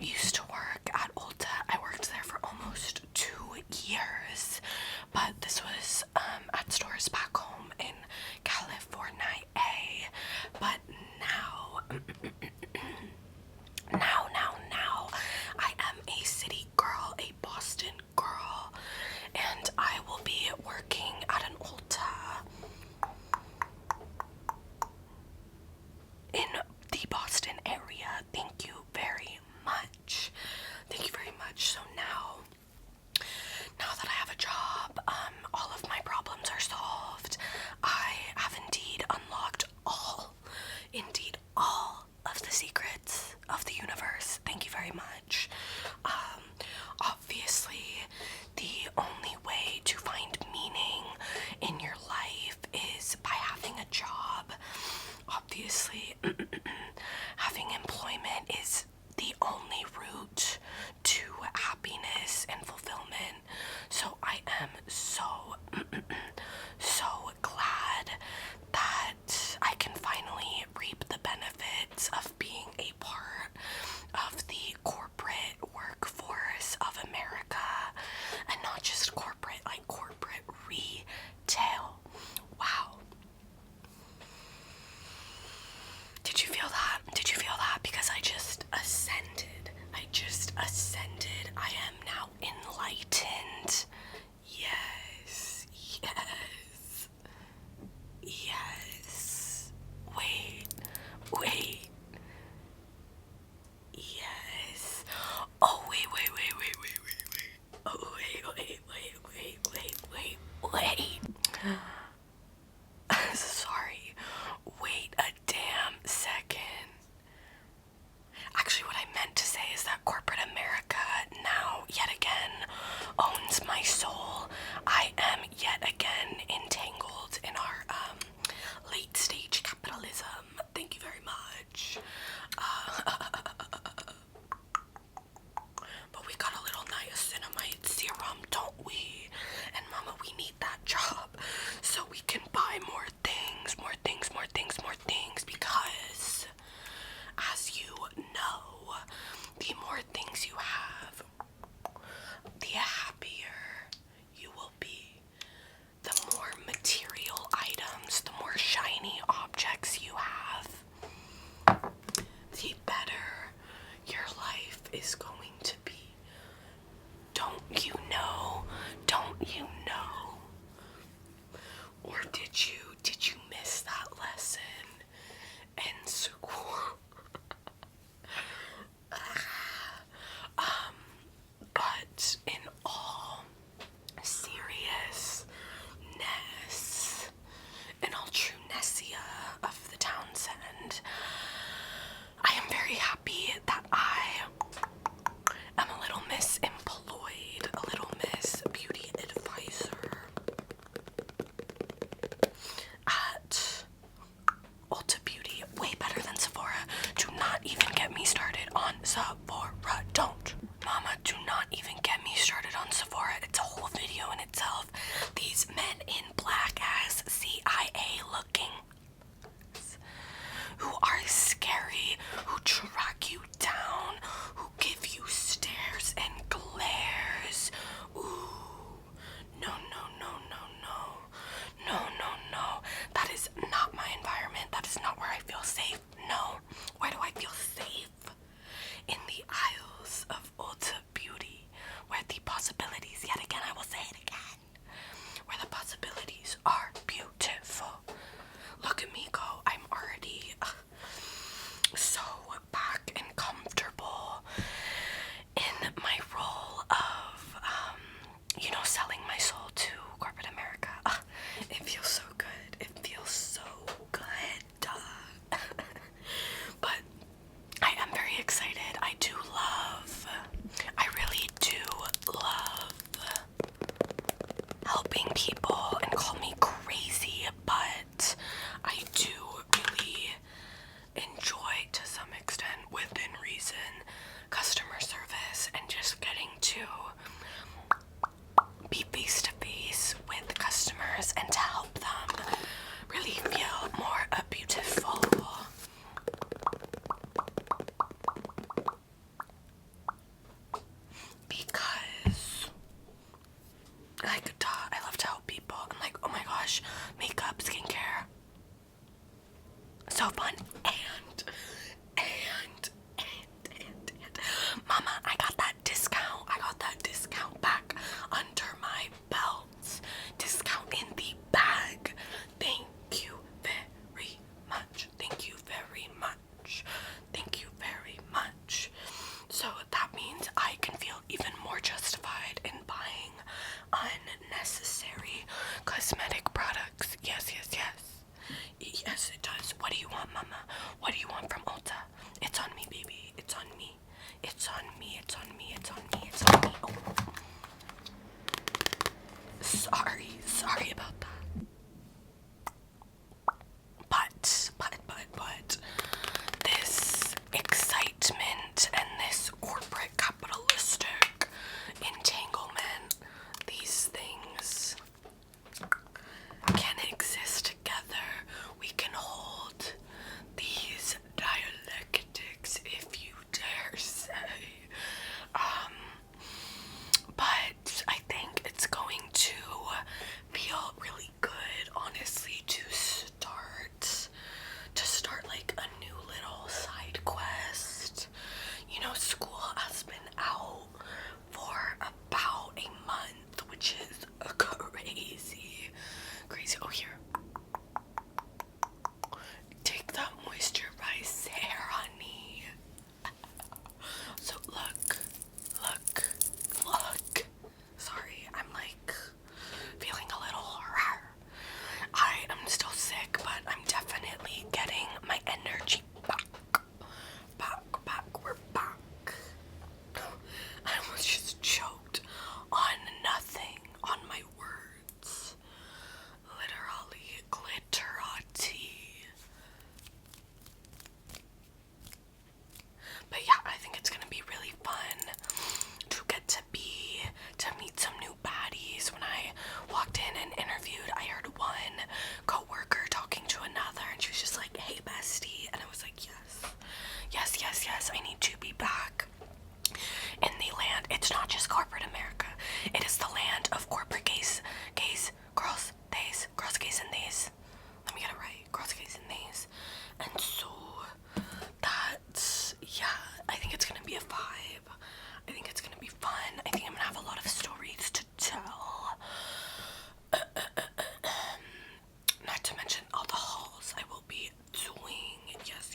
used to work at Ulta. I worked there for almost 2 years, but this was at stores back home in California. But now, now, I am a city girl, a Boston girl, and I will be working at an Ulta in the Boston area. Thank you very much. Thank you very much. So now that I have a job, all of my problems are solved. I have indeed unlocked all of the secrets of the universe. Thank you very much. Obviously, the only way to find meaning in your life is by having a job. Obviously, having employment is the only route to happiness and fulfillment. So I am so glad that I can finally reap the benefits of being a part of the corporate workforce of America, and not just corporate, like corporate retail. Wow. Did you feel that? Did you feel that? Because I just ascended. I am now enlightened. Yes. Wait. Yes. Oh, wait. Oh, wait. Sorry. Wait a damn second. Actually, what I meant to say is that corporate America now, yet again, owns my soul. I am yet again entangled in our late stage capitalism. Thank you very much. But we got a little niacinamide serum, don't we? And mama, we need that job so we can buy more things, because as you know, the more things you have, the happier you will be. The more material items, the more shiny objects you have, the better your life is going to be. Don't you know? Or did you miss that lesson in school? But in all seriousness, in all truenessia of the Townsend, I am very happy that I am a little Miss Employed, a little Miss Beauty Advisor at Ulta Beauty. Way better than Sephora. Do not even get me started on Sephora. Don't. Mama, do not even get me started on Sephora. It's a whole video in itself. These men in black as CIA looking, who are scary, who track you down, who give you stares and glares. Ooh, no. That is not my environment. That is not where I feel safe. No. Where do I feel safe? In the aisles of Ulta Beauty, where the possibilities, yet again, I will say it again, where the possibilities are beautiful. Look at me go. I'm already so back and comfortable in my role of, selling my soul to corporate America. It feels so good. But so fun. And Mama, I got that discount. I got that discount back under my belt. Discount in the bag. Thank you very much. Thank you very much. Thank you very much. So that means I can feel even more justified in buying unnecessary cosmetic products. Yes, yes, yes. Yes, it does. What do you want, Mama? What do you want from Ulta? It's on me, baby. It's on me. It's on me. It's on me. It's on me. It's on me. Oh. Sorry about that. But this excitement and this corporate capitalistic entanglement, these things can exist together. We can hold these dialectics, if you dare say. But I think it's going to feel really good, honestly, to start like a new little side quest. You know, school has been out for about a month, which is crazy. Oh, here. Take that moisturize hair, honey. So look. Sorry, I'm like feeling a little I am still sick, but I'm definitely getting my energy back. We're back. I almost just choked on nothing, on my words. Literally glitterati. But yeah, I think it's gonna be really fun to get to meet some new baddies. When I walked in and interviewed, I heard one coworker talking to another, and she was just like, "Hey, bestie," and I was like, yes, I need to be back in the land. It's not just corporate America. It is the land of corporate gays, girls, gays, and theys. Let me get it right. Girls, gays, and theys. And so that's, yeah, I think it's gonna be a vibe. I think it's gonna be fun. I think I'm gonna have a lot of stories to tell. Not to mention all the hauls I will be doing. Yes.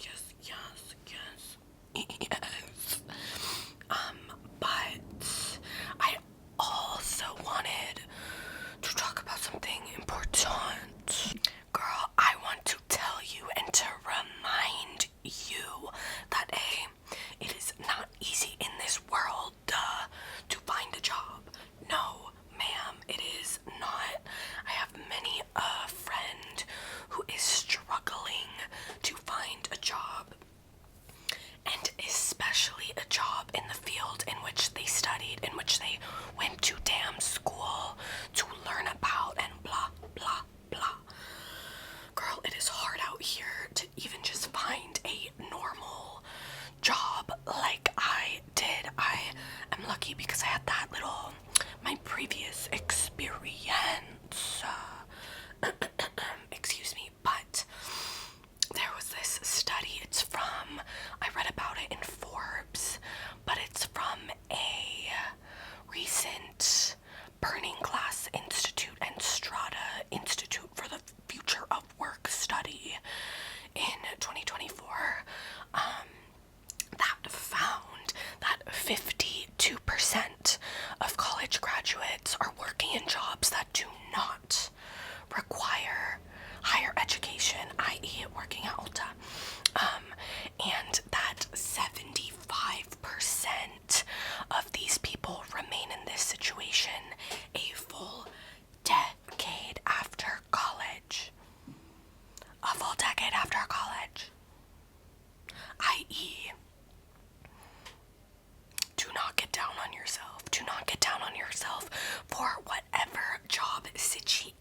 But I also wanted to talk about something important. Girl, I want to tell you and to remind you that it is not easy in this world to find a job. No, ma'am, it is not. I have many a friend who is struggling to find a job, and especially a job in the field in which they studied, in which they went to damn school to learn about, and blah, blah, blah. Girl, it is hard out here to even just find a normal job like I did. I am lucky because I had that my previous experience. Excuse me, but there was this study. I read about it in Forbes, but it's from a recent Burning Glass Institute and Strata Institute for the Future of Work study in 2024 that found that 52% of college graduates are working in jobs that do not require higher education, i.e. working at Ulta, and that 75% of these people remain in this situation a full decade after college. A full decade after college. I.e., do not get down on yourself. Do not get down on yourself for whatever job situation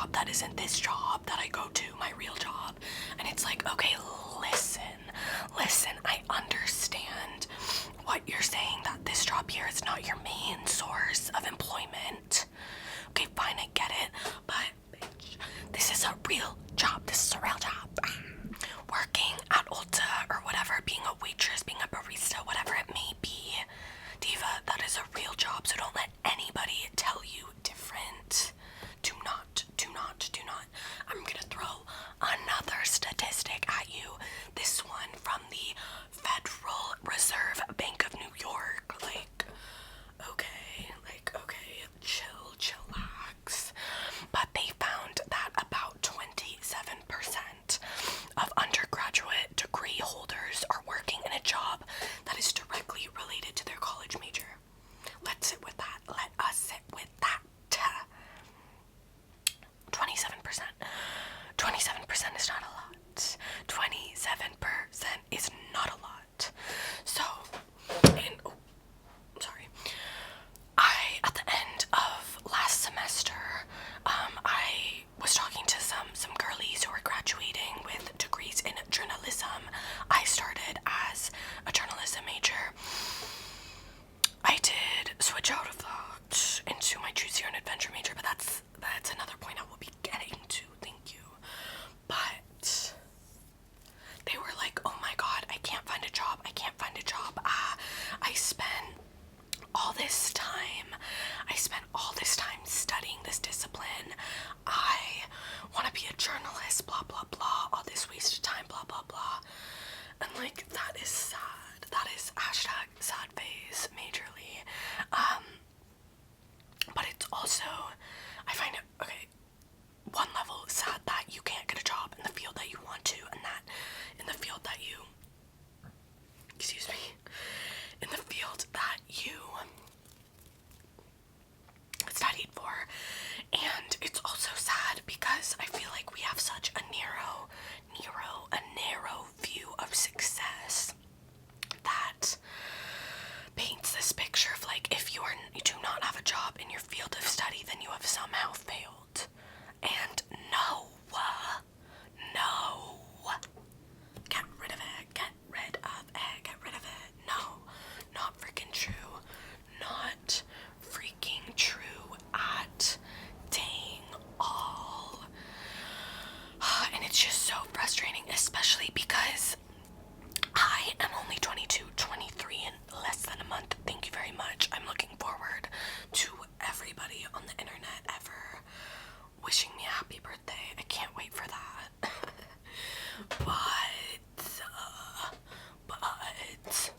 job that isn't this job that I go to, my real job. And it's like, okay, listen, I understand what you're saying, that this job here is not your main source of employment. Okay, fine, I get it, but bitch, this is a real job. This is a real job. Working at Ulta or whatever, being a waitress, being a barista, whatever it may be, diva, that is a real job. So don't let anybody tell you different. Do not. I'm gonna throw another statistic at you. This one from the Federal Reserve Bank of New York. Okay, chillax. But they found that about 27% of undergraduate degree holders are working in a job that is directly related to their college major. Let's sit with that. Let us sit with that. 27%. 27% is not a lot. 27% is not a lot. So, at the end of last semester, I was talking to some girlies who were graduating with degrees in journalism. I started as a journalism major. I did switch out of that into my choose your own adventure major, but that's another point I will be getting to. Thank you. But they were like, oh my god, I can't find a job. I spent all this time studying this discipline. I want to be a journalist, blah blah blah, all this wasted time, blah blah blah. And like, that is sad. That is hashtag sad phase majorly. But it's also, I find it, okay, one level sad that you can't get a job in the field that you want to, and that in the field that you, in the field that you studied for. And it's also sad because I feel like we have such a narrow view of success that paints this picture of like, if you do not have a job in your field of study, then you have somehow failed. And no. Get rid of it. No, not freaking true. Not freaking true at dang all. And it's just so frustrating, especially because I am only 22, 23 in less than a month. Thank you very much. I'm looking forward to everybody on the internet ever wishing me a happy birthday. I can't wait for that. But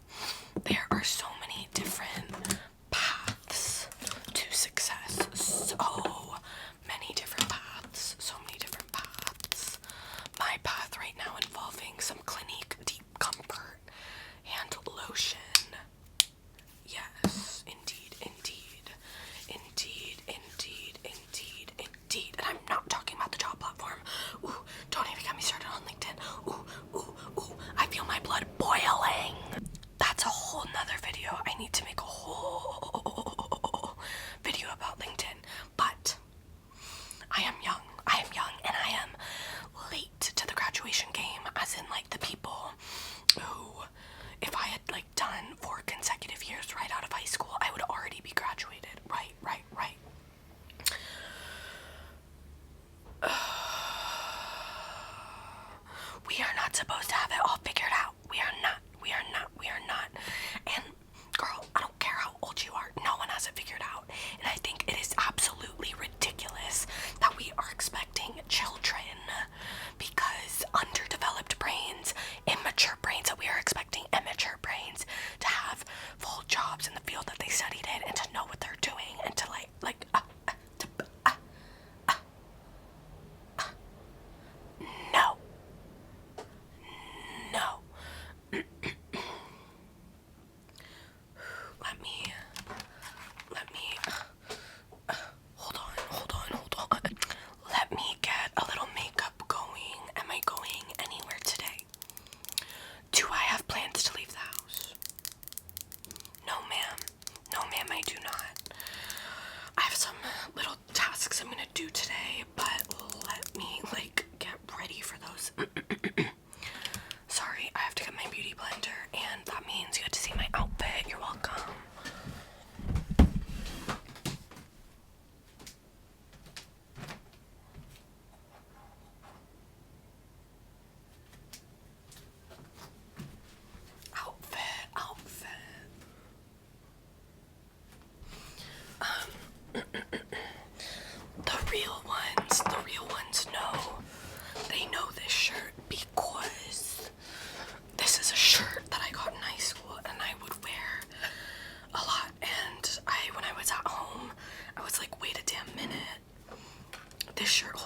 there are so many different paths to success. So many different paths. My path right now involving some Clinique Deep Comfort hand lotion. Yes, indeed. And I'm not talking about the job platform. Ooh, don't even get me started on LinkedIn. Ooh, I feel my blood boiling. That's a whole nother video. I need to make a whole video about LinkedIn. But I am young, and I am late to the graduation game, as in like the people who, if I had like done 4 consecutive years right out of high school, I would already be graduated. Right. We are not supposed to have it all figured out. We are not. And girl, I don't care how old you are, no one has it figured out. And I think it is absolutely ridiculous that we are expecting children, because underdeveloped brains, immature brains, that we are expecting immature brains to have full jobs in the field that they studied in, and to know what they're doing, and to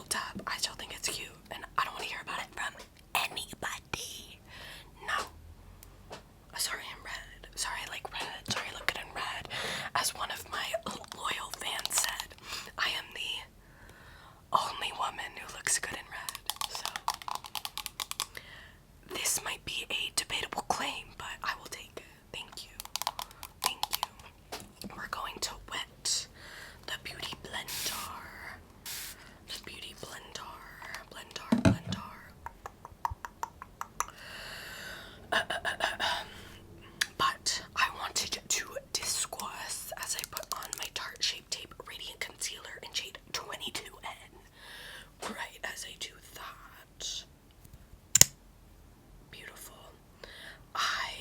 Ulta. I still think it's cute, and I don't want to hear about it from anybody. No. Sorry, I'm red. Sorry, I like red. Sorry, I look good in red. As one of my loyal fans said, I am the only woman who looks good in red. So, this might be a debatable claim, but I will take it. Thank you. Thank you. We're going to wet the beauty blender. The beauty blender. But I wanted to discuss as I put on my Tarte Shape Tape Radiant Concealer in shade 22N. Right as I do that. Beautiful. I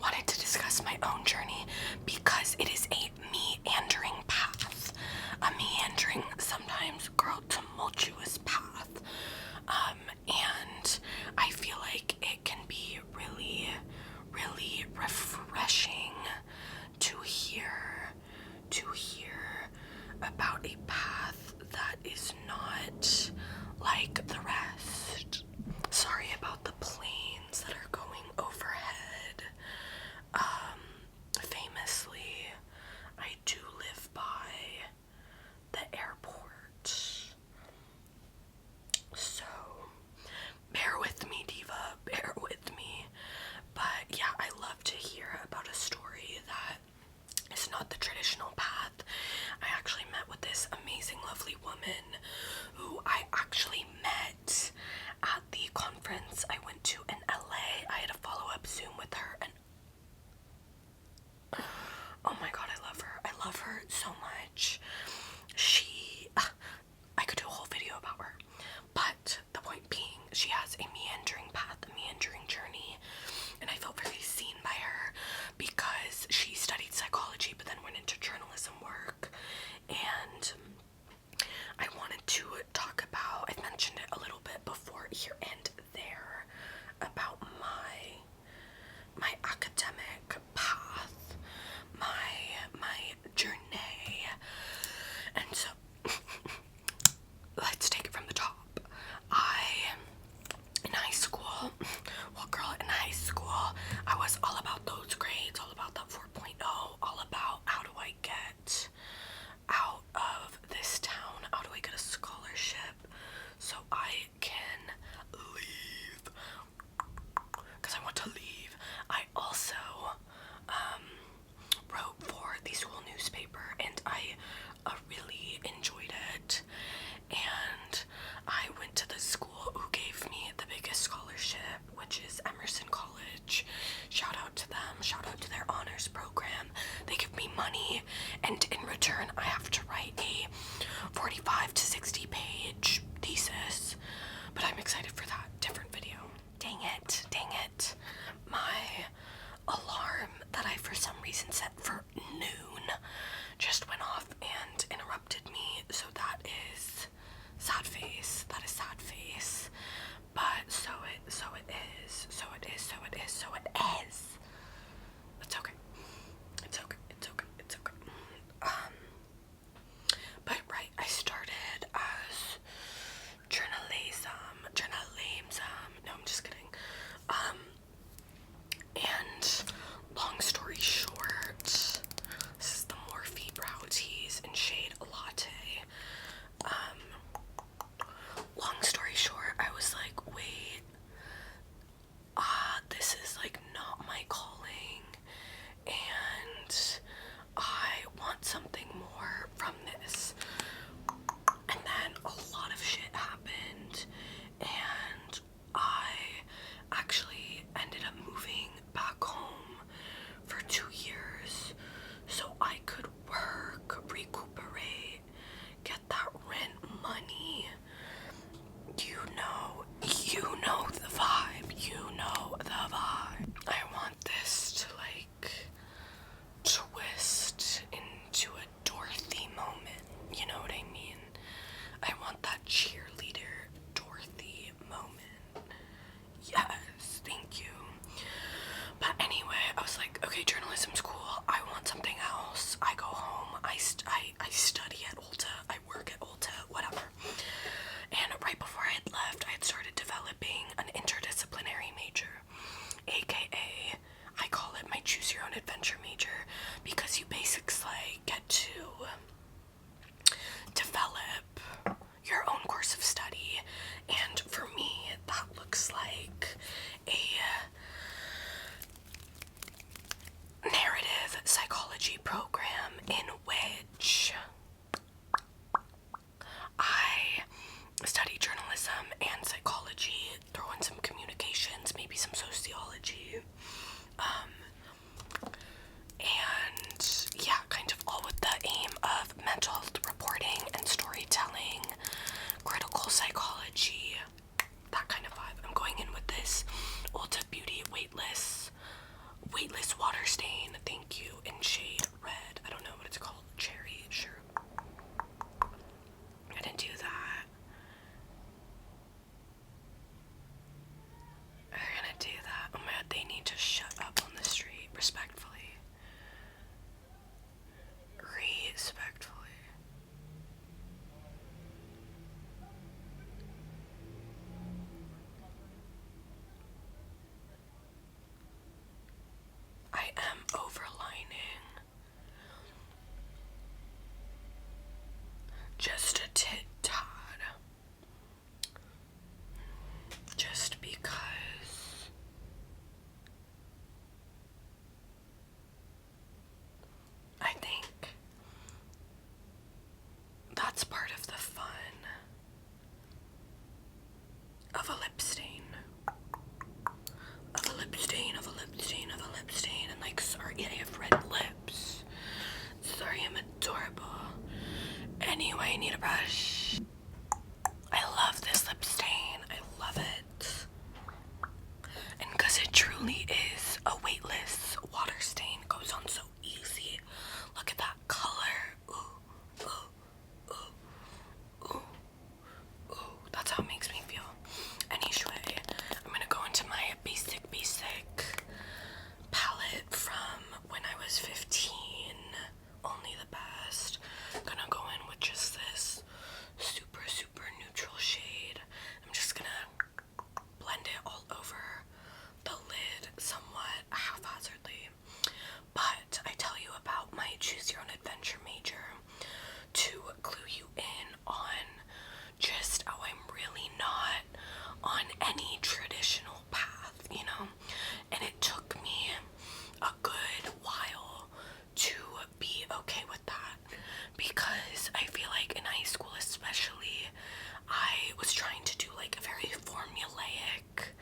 wanted to discuss my own journey because it is a meandering path. A meandering, sometimes, girl, tumultuous path. And I feel like it can be really, really refreshing to hear about a path that is not like the rest. Sorry about the planes that are going overhead. Famously, I do live by the airport. just a tit-tad. Just because I think that's part of the fun of a lip stain. Of a lip stain, of a lip stain, of a lip stain. And like, sorry, I have red lips. Sorry, I'm adorable. Anyway, I need a brush. I love this lip stain. I love it. And because it truly is a weightless water stain, it goes on so easy. Look at that color. Ooh, ooh, ooh, ooh, ooh. That's how it makes me feel. Anyway, I'm gonna go into my basic palette from when I was 15. Only the best. Gonna go in with just this super neutral shade. I'm just gonna blend it all over the lid somewhat haphazardly. But I tell you about my choose your own adventure major to clue you in on just how I'm really not on any traditional path, you know? And it took me a good while to be okay with that, because I feel like in high school especially, I was trying to do like a very formulaic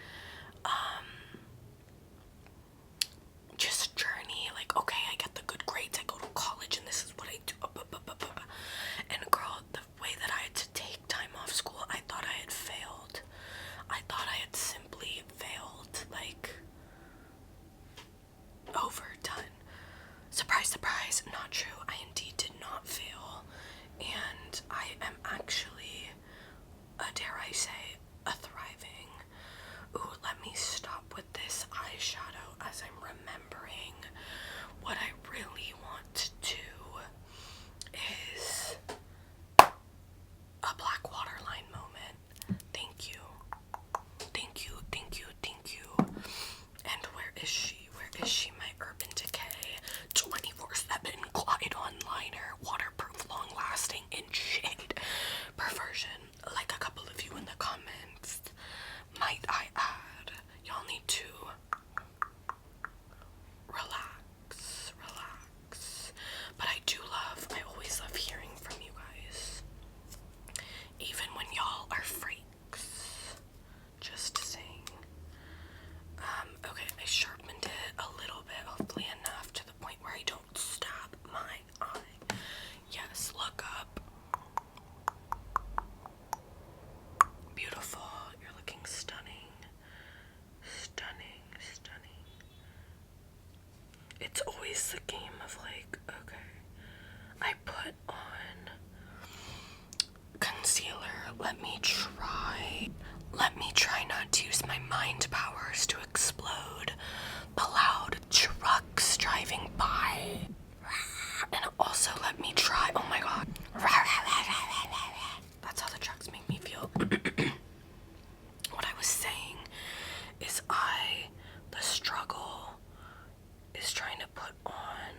just journey, like, okay, I get the good grades, I go to college, and this is what I do, and girl, the way that I had to take time off school, I thought I had failed. I thought I had simply failed, like, overdone. Surprise, surprise, not true. I indeed did not fail, and I am actually, dare I say, a thriving. Ooh, let me stop with this eyeshadow as I'm remembering what I really want to do is a black waterline moment. Thank you. Thank you, thank you, thank you. And where is she? Where is she? My Urban Decay 24/7 Glide-On Liner, waterproof, long-lasting, in shade Perversion. Like a couple of you in the comments, might I add, y'all need to relax. But I always love hearing from you guys, even when y'all are freaks. Just saying. Okay, I sharpened it a little bit, hopefully enough to the point where I don't stab my eye. Yes, look up. Beautiful. You're looking stunning. It's always the game of like, okay, I put on concealer. Let me try not to use my mind powers to explode the loud trucks driving by. And also let me try, oh my god. That's how the trucks make me feel. What I was saying is the struggle is trying to put on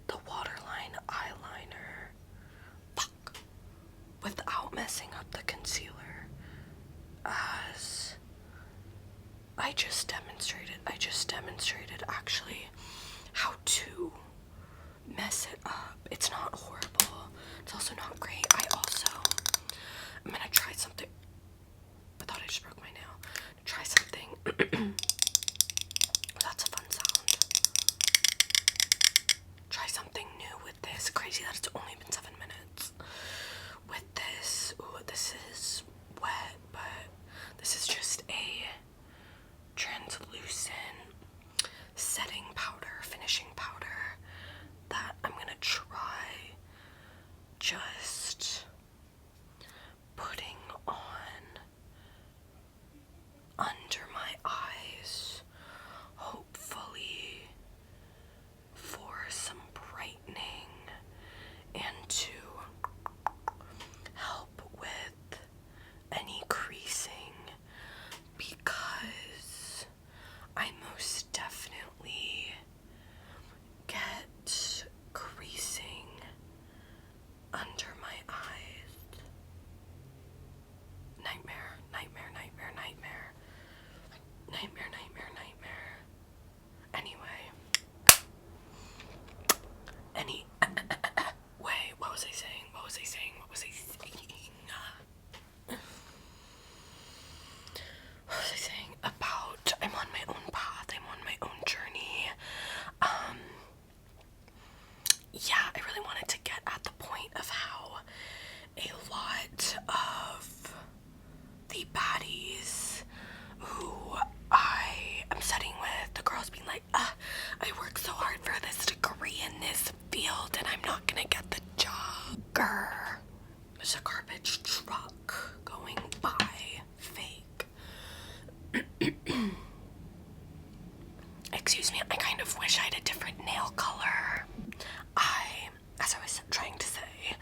the waterline eyeliner without messing up the concealer, as I just demonstrated actually how to mess it up. It's not horrible, it's also not great. I'm gonna try something. I thought I just broke my nail. Try something. That's a fun sound. Try something new with this. Crazy that it's only been 7 minutes. With this, ooh, this is wet, but this is just a translucent setting powder, finishing powder that I'm gonna try just putting on under my eyes was I saying? What was I saying? About I'm on my own path, I'm on my own journey. Yeah, I really wanted to get at the point of how a lot of the baddies who I am studying with, the girls being like, I worked so hard for this degree in this field and I'm not gonna get the job. Grr. There's a garbage truck going by. Fake. Excuse me, I kind of wish I had a different nail color. As I was trying to say,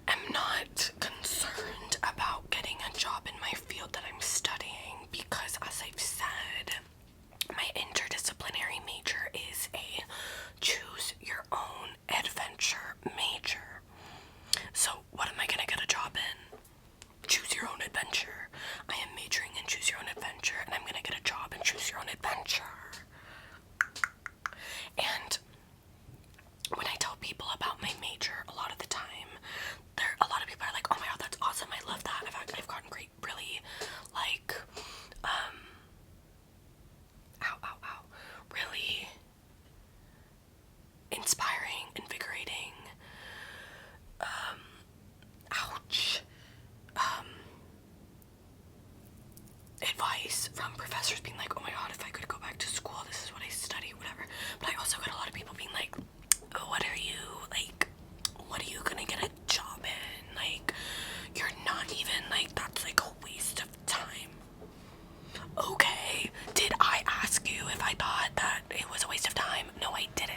am not concerned about getting a job in my field that I'm studying because, as I've said, my interdisciplinary major is a choose your own adventure major. So what am I gonna get a job in? Choose your own adventure. I am majoring in choose your own adventure and I'm gonna get a job in choose your own adventure. And when I tell people about my major, a lot of the time, a lot of people are like, oh my god, that's awesome, I love that. I've gotten great, really, like, really inspiring, invigorating, advice from professors being like, oh my god, if I could go back to school, this is what I study, whatever. But I also got a lot of people being like, oh, what are you gonna get a job in? Like, you're not even, like, that's like a waste of time. Okay, did I ask you if I thought that it was a waste of time? No, I didn't.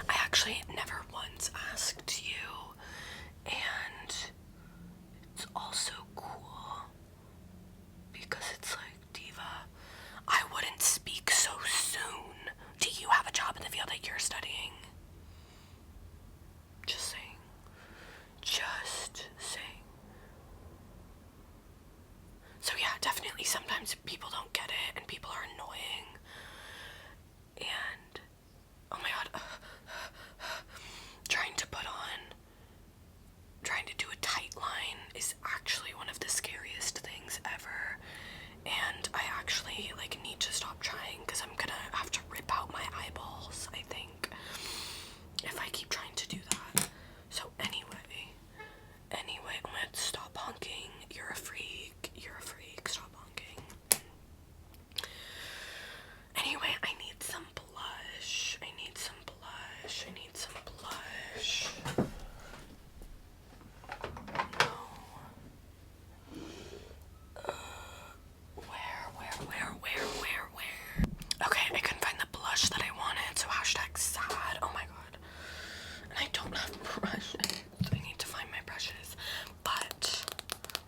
I actually never once asked you, and it's also cool because it's like, Diva, I wouldn't speak so soon. Do you have a job in the field that you're studying? Just saying. Just saying. So yeah, definitely sometimes people don't get it and people are annoying. And oh my god, trying to do a tight line is actually one of the scariest things ever. And I actually need to stop trying because I'm gonna have to rip out my eyeballs, I think, if I keep trying to do that. So anyway, I'm gonna stop honking. You're a freak, stop honking. Anyway, I need some blush. No. Where? Okay, I couldn't find the blush that I wanted, so hashtag sad. Oh my god. And I don't have brushes. I need to find my brushes. But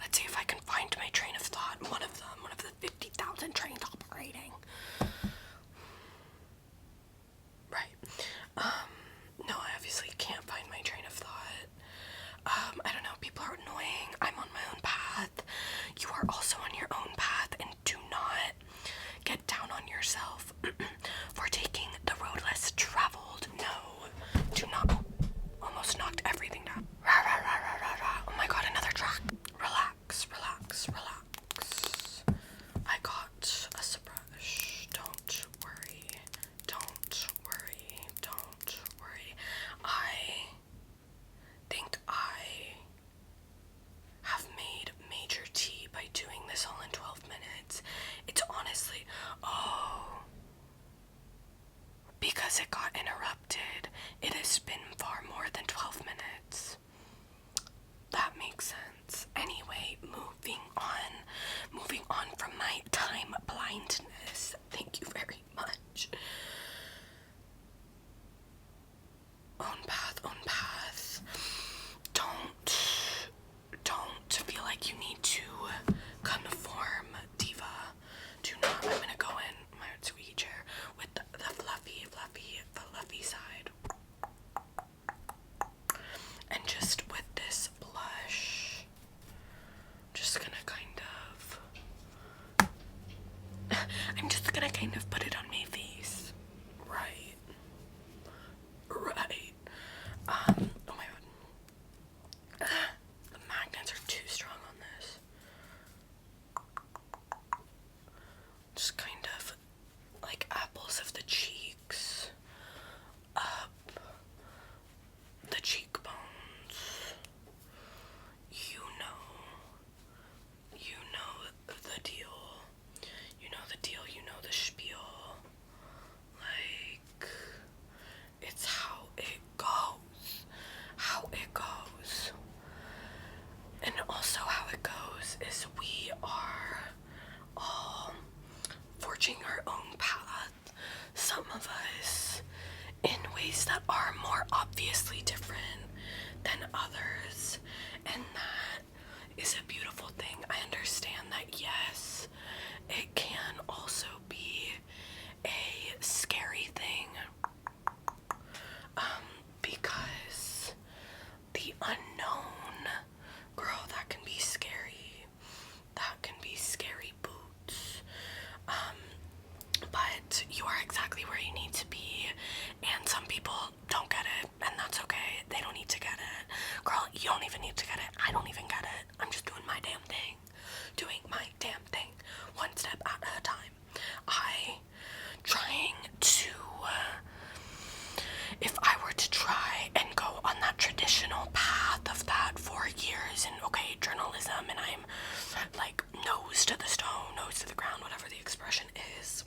let's see if I can find my train of thought. One of the 50,000 trains operating. Right. No, I obviously can't find my train of thought. I don't know, people are annoying. I'm on my own path. You are also on your own path, and do not get down on yourself for taking the road less traveled. No, do not. Almost knocked everything down. Rah, rah, rah, rah, rah, rah. Oh my god, another track. Relax. I got us a brush. Don't worry. I think I have made major tea by doing this all in 12 minutes. It's honestly, because it got interrupted, it has been far more than 12 minutes. That makes sense. Anyway, moving on from my time blindness. Thank you very much. Own path. Don't feel like you need to conform, Diva. Do not. I'm gonna go in my squeaky chair with the fluffy side. And just with this blush, just gonna I'm just gonna kind of put it on my face. Right. Oh my god. is we are all forging our own path. Some of us in ways that are more obviously different than others, and that is a beautiful thing. I understand that, yes, it can also be a scary thing, because the unknown, girl, that can be scary. That can be scary boots. But you are exactly where you need to be, and some people don't get it, and that's okay. They don't need to get it. Girl, you don't even need to get it. I don't even get it. I'm just doing my damn thing. Doing my damn thing. One step at a time. Trying to, if I were to try and go on that traditional path of that for years and, okay, journalism, and I'm like nose to the stone, nose to the ground, whatever the expression is,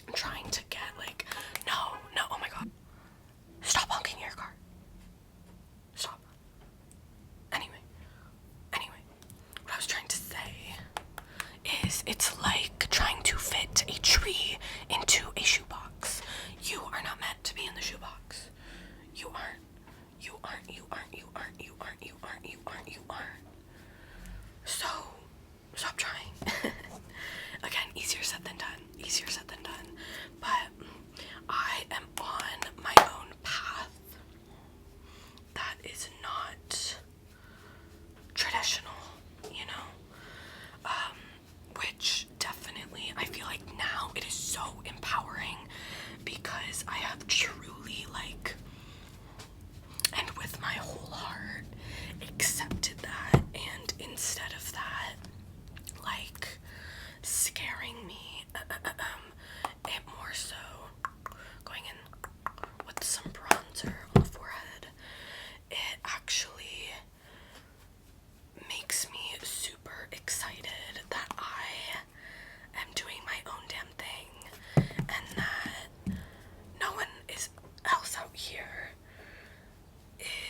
I'm trying to get like, no, oh my god, stop honking your car. Stop. Anyway, what I was trying to say is it's like trying to fit a tree into a shoebox. You are not meant to be in the shoebox. You aren't. So, stop trying. Again, easier said than done. But I am on my own path that is not traditional, you know? Which definitely, I feel like now it is so empowering because I have truly, like, and with my whole heart, accepted that, and instead of that, like, scaring me, it more so going in with some bronzer on the forehead, it actually makes me super excited that I am doing my own damn thing, and that no one else out here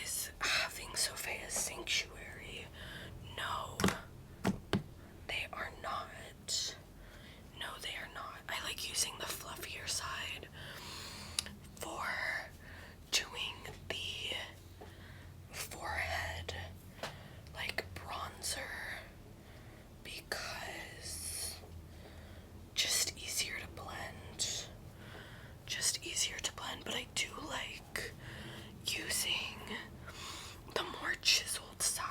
is having Sophia's sanctuary. No, they are not. No, they are not. I like using the fluffier side for doing the forehead, like, bronzer, because just easier to blend. But I do like using the more chiseled side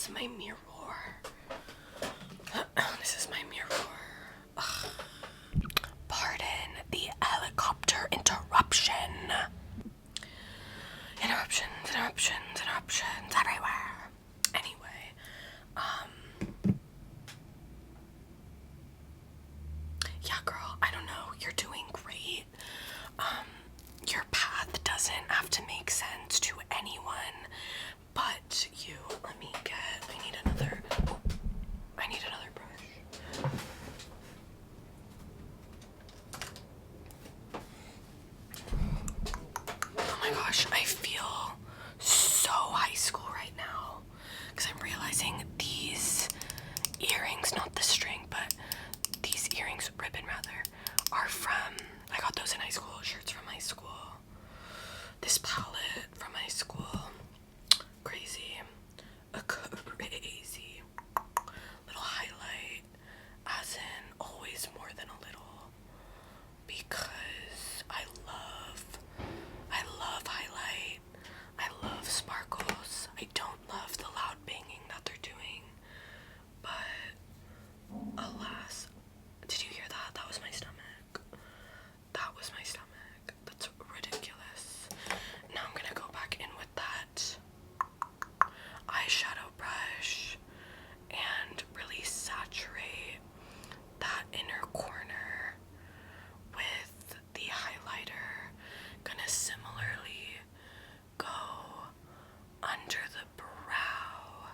is my mirror. This is my mirror. Ugh. Pardon the helicopter interruption. Interruptions everywhere. Anyway, yeah, girl, I don't know. You're doing great. Your path doesn't have to make sense to anyone but you. I need another brush. Oh my gosh, I feel so high school right now because I'm realizing these earrings, not the string, but these earrings, ribbon rather, are from, I got those in high school, shirts from high school. This palette from high school, crazy. Little highlight, as in always more than a little, because I love highlight. I love sparkles. I don't love the loud banging that they're doing, but alas, did you hear that? That was my stomach. That was my stomach. That's ridiculous. Now I'm gonna go back in with that eyeshadow brush and really saturate that inner corner with the highlighter. Gonna similarly go under the brow.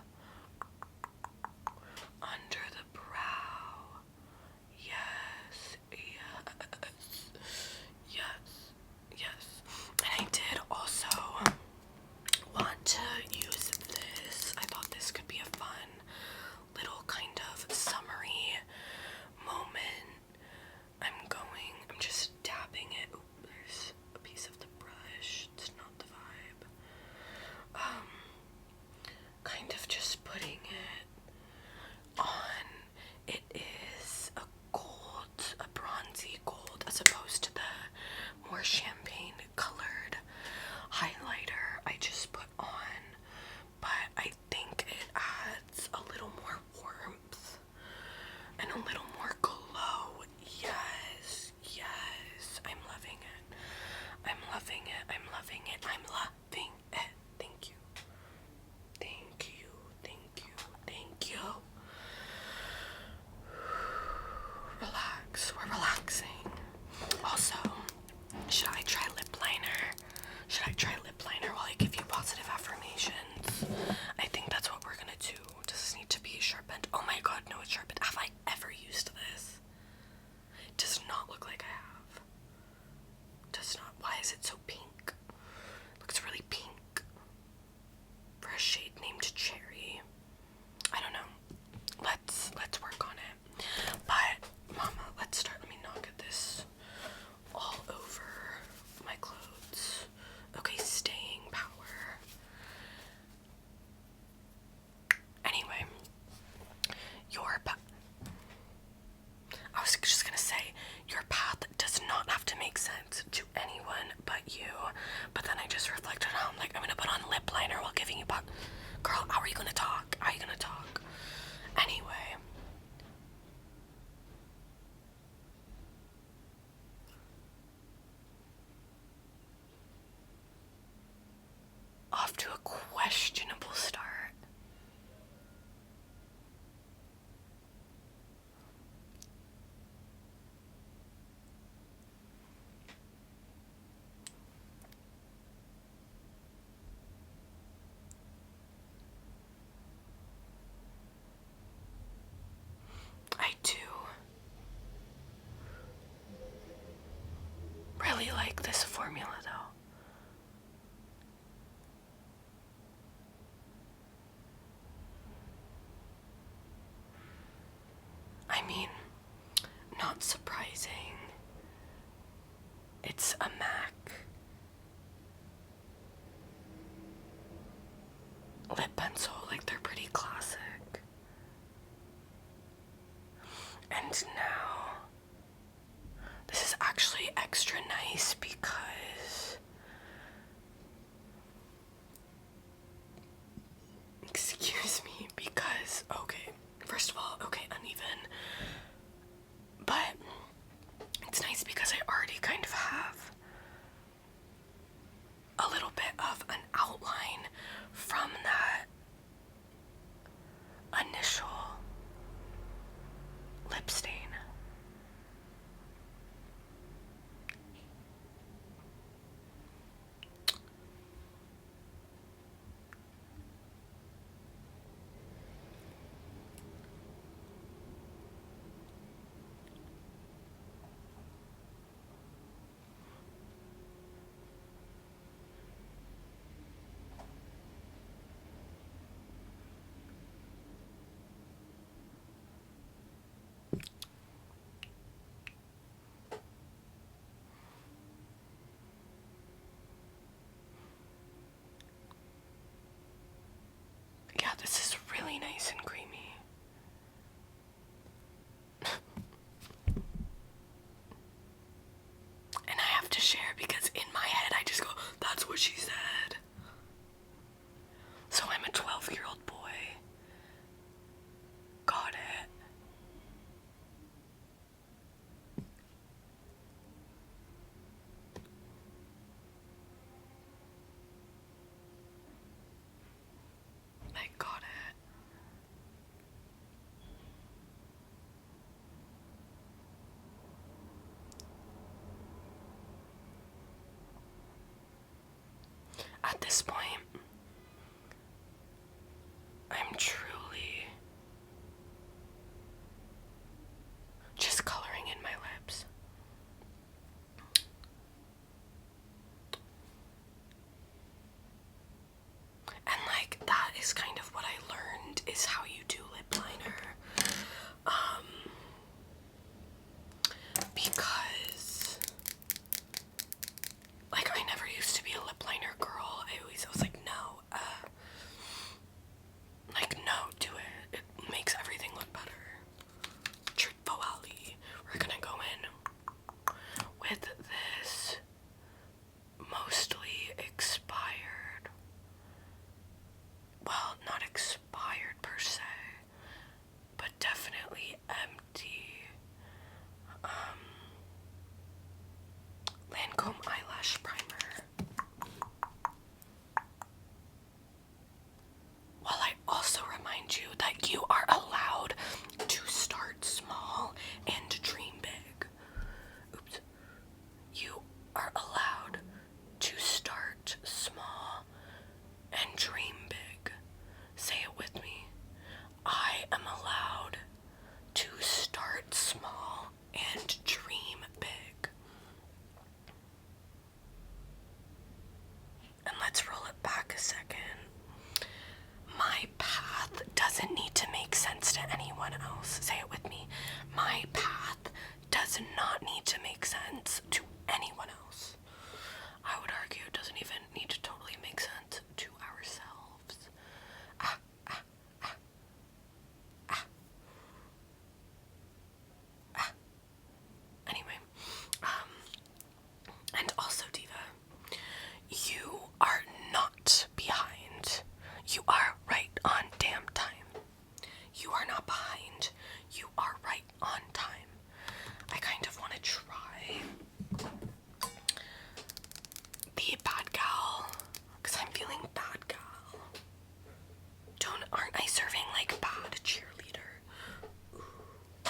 Under the brow. Yes, and I did also want to use this. I thought this could be a fun little kind of summary moment. I'm just dabbing it. Oop, there's a piece of the brush. It's not the vibe. Kind of just putting it on. It is a gold, a bronzy gold, as opposed to the more champagne colored highlighter I just put on, but I think it adds a little more warmth and a little more glow. Yes, I'm loving it. I'm loving it. Thank you. Relax, we're relaxing. Also, should I try lip liner while I give you positive affirmations? I think that's what we're gonna do. Does this need to be sharpened? Oh my god, no, it's sharpened. Have I ever used this? It does not look like I have. Does not. Why is it so pink? It looks really pink for a shade named Cherry. I don't know. Let's work on it. But mama, let's start. Let me not get this all over my clothes. Okay, staying power. Anyway, I was just gonna say, your path does not have to make sense to anyone but you. But then I just reflected on, I'm gonna put on lip liner while giving you girl, how are you gonna talk? Anyway. Off to a questionable start. I do really like this formula though. I mean, not surprising. It's a MAC lip pencil, they're pretty classic. And now, this is actually extra nice because, excuse me, creamy because, okay, first of all, okay, uneven, but it's nice because I already kind of have a little bit of an outline from that initial lip stain. Yeah, this is really nice and creamy. And I have to share because in my head I just go, that's what she said. So I'm a 12-year-old boy. Got it. I got it. At this point, I'm truly just coloring in my lips. And like, that is kind of what I learned is how you do lip liner. Because like I never used to be a lip liner girl. I was like, no, like, no, do it. It makes everything look better. Truthfully, we're gonna go in with this mostly expired, well, not expired per se, but definitely empty, Lancome eyelash primer. While I also remind you that you are allowed to start small and dream big. Oops. You are allowed to start small and dream big. Say it with me. I am allowed to start small and dream big. And let's roll it back a second. My path doesn't need to make sense to anyone else. Say it with me. My path does not need to make sense to anyone else. I would argue it doesn't even need to totally make sense to ourselves. Anyway, and also, Diva, you are not behind. You are right on damn time. You are not behind. You are right on time. I kind of want to try the bad gal, because I'm feeling bad gal. Aren't I serving like bad cheerleader?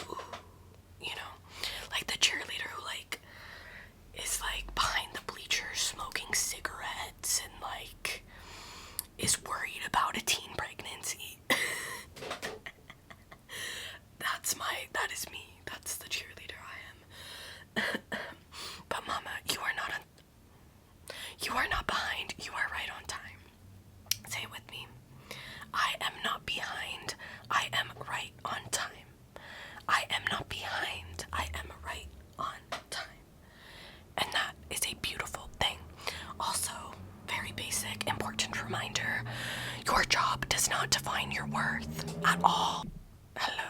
Ooh, you know, like the cheerleader who like is like behind the bleachers smoking cigarettes and like is worried about a teen pregnancy. That is me. That's the cheerleader I am. But mama, you are not behind. You are right on time. Say it with me. I am not behind. I am right on time. I am not behind. I am right on time. And that is a beautiful thing. Also, very basic, important reminder, your job does not define your worth at all. Hello.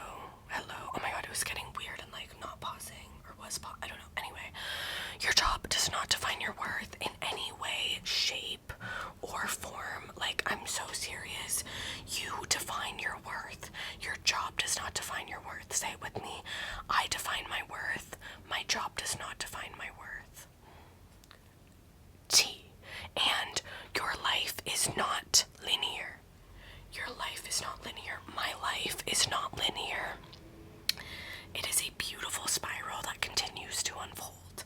Oh my god, it was getting weird and like not pausing, or was I don't know. Anyway, your job does not define your worth in any way, shape, or form. Like, I'm so serious. You define your worth. Your job does not define your worth. Say it with me. I define my worth. My job does not define my worth. T. And your life is not linear. Your life is not linear. My life is not linear. It is a beautiful spiral that continues to unfold.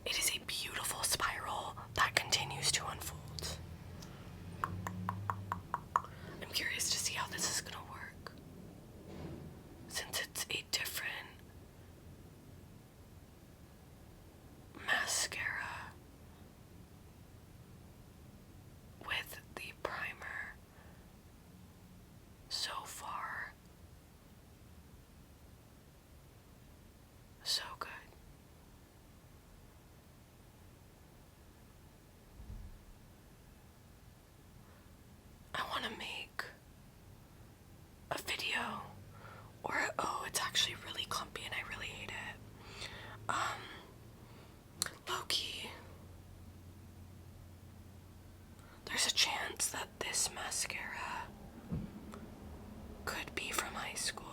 It is a beautiful spiral that continues to unfold. I'm curious to see how this is gonna work, since it's a different mascara with the primer. So far, so good. I want to make a video, or it's actually really clumpy and I really hate it. Low-key, there's a chance that this mascara could be from high school.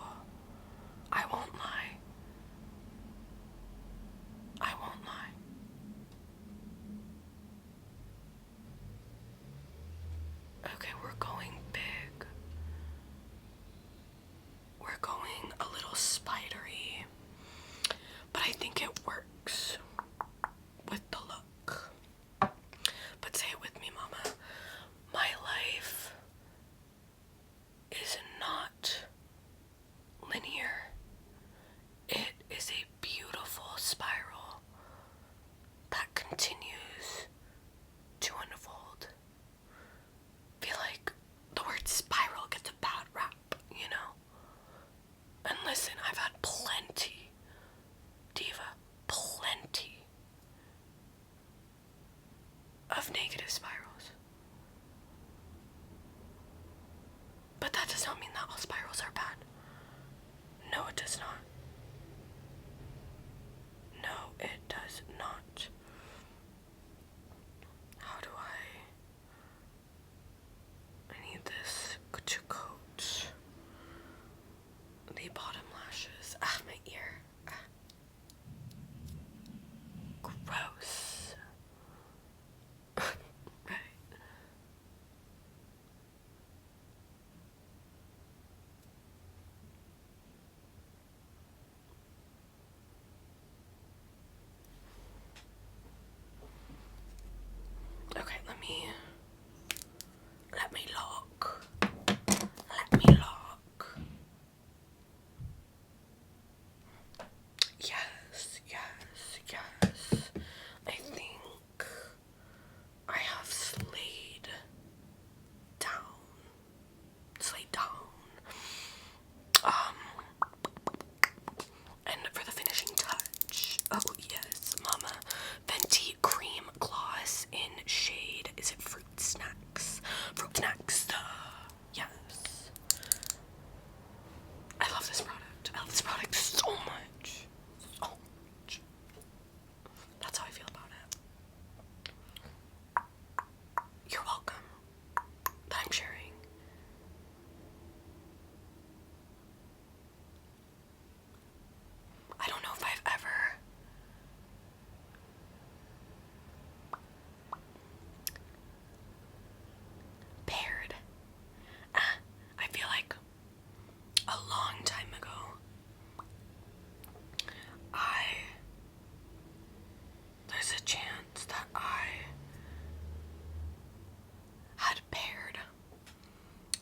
I won't lie. I won't lie. Okay, we're going big. We're going a little spidery, but I think it works with the look. But say it with me, mama. My life is not linear. It is a beautiful spiral that continues to unfold. I feel like the word spiral gets a bad rap, you know? And listen, I've had plenty, diva, plenty of negative spirals. But that does not mean that all spirals are bad. No, it does not. No, it does not. How do I need this to coat the bottom lashes. My ear. Gross. Right. Okay, let me look. Let me look. Yes, yes, yes. I think I have slayed down. And for the finishing touch, oh yes, mama, Venti Cream Gloss in shade, is it Fruit Snacks? Fruit Snacks, yes. I love this product. I love this product so much. So much. That's how I feel about it. You're welcome. That I'm sharing. I don't know if I've ever paired. I feel like a long time ago, there's a chance that I had paired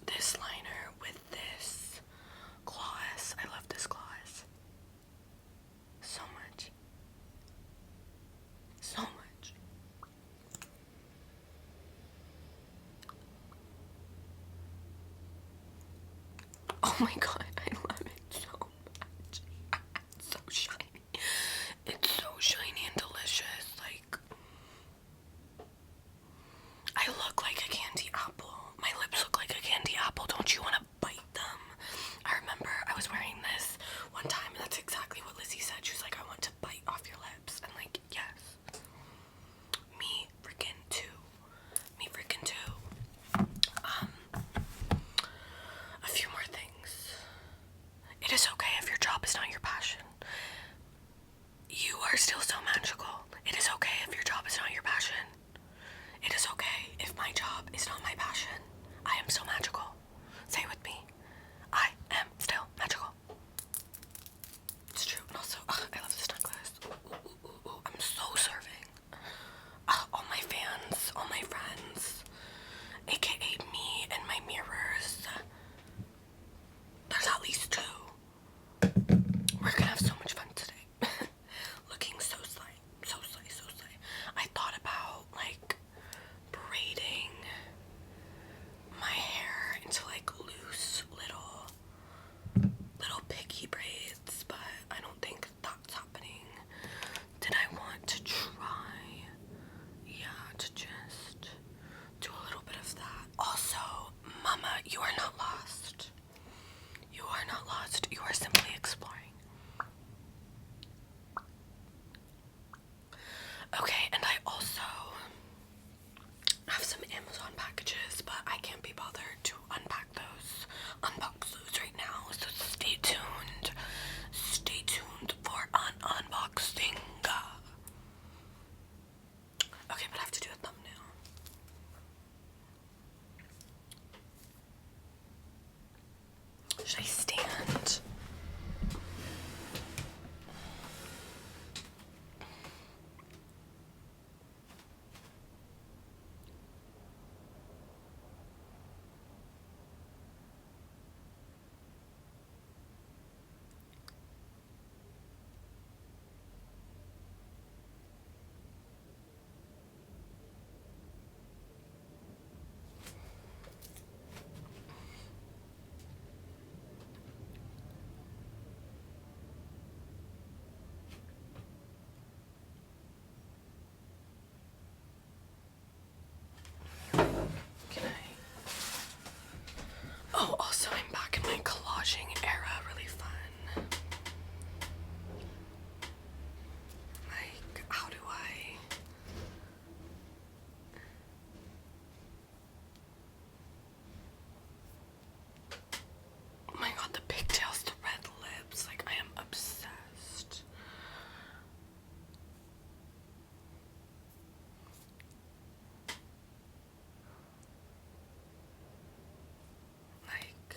this liner with this gloss. I love this gloss so much. So much. Oh my god, I love it so much. It's so shiny. It's so shiny and delicious. Like, I look like a candy apple. My lips look like a candy apple. Don't you want to bite them? I remember I was wearing this one time, and that's exactly what Lizzie said. She was like, I want to bite off your lips. And like, yes. Me freaking too. Me freaking too. Should I stand? Can I? Oh, also, I'm back in my collaging era. Really fun. Like, how do I? Oh my god, the pigtails, the red lips. Like, I am obsessed. Like,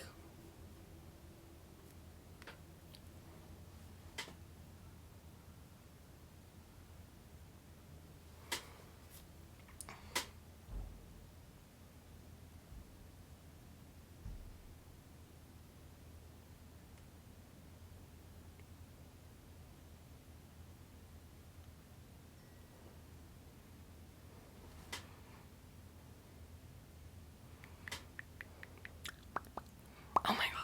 oh my god.